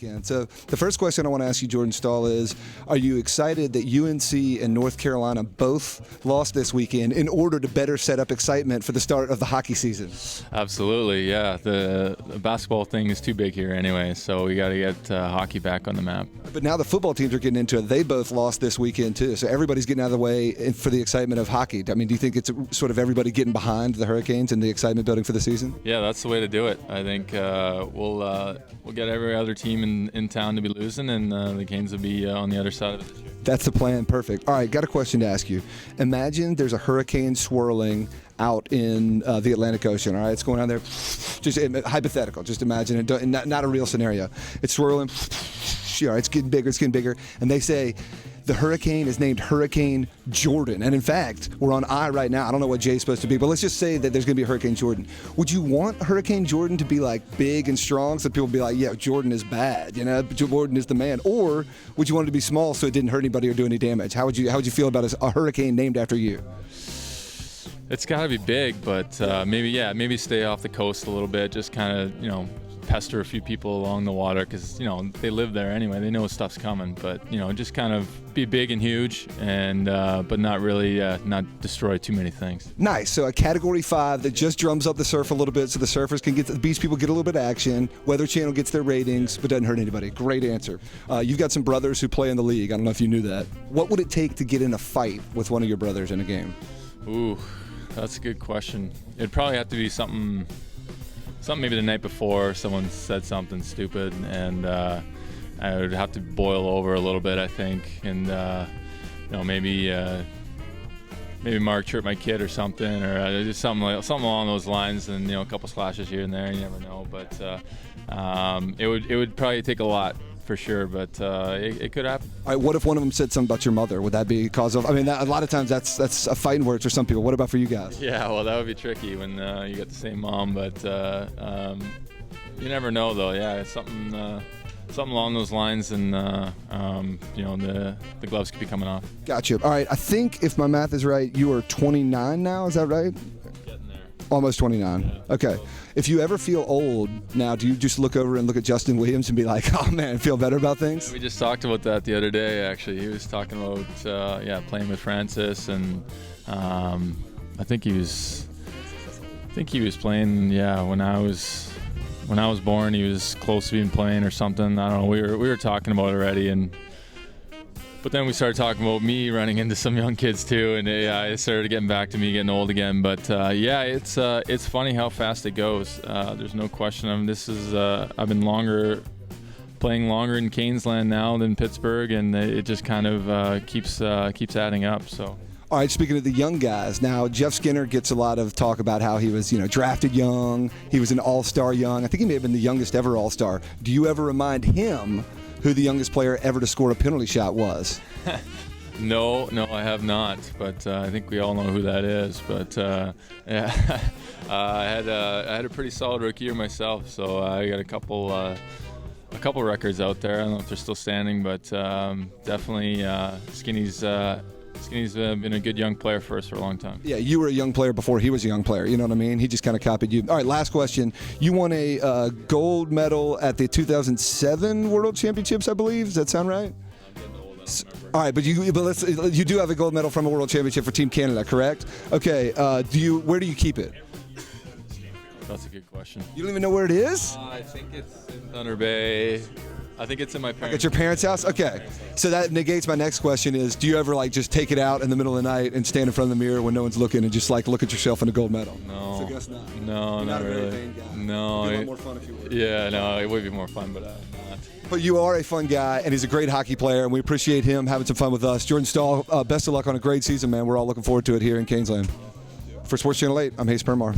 weekend. So the first question I want to ask you, Jordan Staal, is are you excited that UNC and North Carolina both lost this weekend in order to better set up excitement for the start of the hockey season? Absolutely, yeah. The basketball thing is too big here anyway, so we got to get hockey back on the map. But now the football teams are getting into it. They both lost this weekend too, so everybody's getting out of the way for the excitement of hockey. I mean, do you think it's sort of everybody getting behind the Hurricanes and the excitement building for the season? Yeah, that's the way to do it. I think we'll get every other team in town to be losing, and the Canes will be on the other side of it this year. That's the plan. Perfect. All right, got a question to ask you. Imagine there's a hurricane swirling out in the Atlantic Ocean. All right, it's going on there. Just hypothetical. Just imagine it. Not a real scenario. It's swirling. All right, it's getting bigger. It's getting bigger. And they say the hurricane is named Hurricane Jordan. And in fact, we're on I right now. I don't know what J is supposed to be, but let's just say that there's going to be a Hurricane Jordan. Would you want Hurricane Jordan to be like big and strong so people would be like, yeah, Jordan is bad, you know, Jordan is the man? Or would you want it to be small so it didn't hurt anybody or do any damage? How would you feel about a hurricane named after you? It's got to be big, but maybe stay off the coast a little bit, just kind of, pester a few people along the water because, they live there anyway. They know stuff's coming, but, just kind of be big and huge and but not really not destroy too many things. Nice. So a Category 5 that just drums up the surf a little bit so the surfers can the beach people get a little bit of action. Weather Channel gets their ratings, but doesn't hurt anybody. Great answer. You've got some brothers who play in the league. I don't know if you knew that. What would it take to get in a fight with one of your brothers in a game? Ooh, that's a good question. It'd probably have to be something maybe the night before someone said something stupid, and I would have to boil over a little bit, I think, and maybe Mark hurt my kid or something, or just something along those lines, and a couple slashes here and there. You never know, but it would probably take a lot. For sure, but it could happen. All right, what if one of them said something about your mother? Would that be cause of? I mean, a lot of times that's a fighting word for some people. What about for you guys? Yeah, well, that would be tricky when you got the same mom, but you never know, though. Yeah, it's something along those lines, and the gloves could be coming off. Gotcha. All right, I think if my math is right, you are 29 now. Is that right? Getting there. Almost 29. Yeah, okay. If you ever feel old now, do you just look over and look at Justin Williams and be like, oh man, feel better about things? We just talked about that the other day, actually. He was talking about playing with Francis, and I think he was playing, when I was born. He was close to being playing or something. I don't know. We were talking about it already, but then we started talking about me running into some young kids too, and it started getting back to me getting old again. But it's funny how fast it goes. There's no question. I've been playing longer in Canesland now than Pittsburgh, and it just kind of keeps adding up. So. All right, speaking of the young guys, now Jeff Skinner gets a lot of talk about how he was, drafted young. He was an all-star young. I think he may have been the youngest ever all-star. Do you ever remind him who the youngest player ever to score a penalty shot was? No, I have not. But I think we all know who that is. But I had a pretty solid rookie year myself, so I got a couple records out there. I don't know if they're still standing, but definitely Skinny's been a good young player for us for a long time. Yeah, you were a young player before he was a young player. You know what I mean? He just kind of copied you. All right, last question. You won a gold medal at the 2007 World Championships, I believe. Does that sound right? I'm getting old. I don't remember. All right, but you do have a gold medal from a World Championship for Team Canada, correct? Okay. Where do you keep it? That's a good question. You don't even know where it is? I think it's in Thunder Bay. I think it's in my parents' At your parents' house? Okay. So that negates my next question is, do you ever just take it out in the middle of the night and stand in front of the mirror when no one's looking and just look at yourself in a gold medal? No. So I guess not. No, You're not a very really. vain guy. No. It'd be a lot more fun if you were. Yeah, no, it would be more fun, but I'm not. But you are a fun guy, and he's a great hockey player, and we appreciate him having some fun with us. Jordan Staal, best of luck on a great season, man. We're all looking forward to it here in Canesland. For Sports Channel 8, I'm Hayes Permar.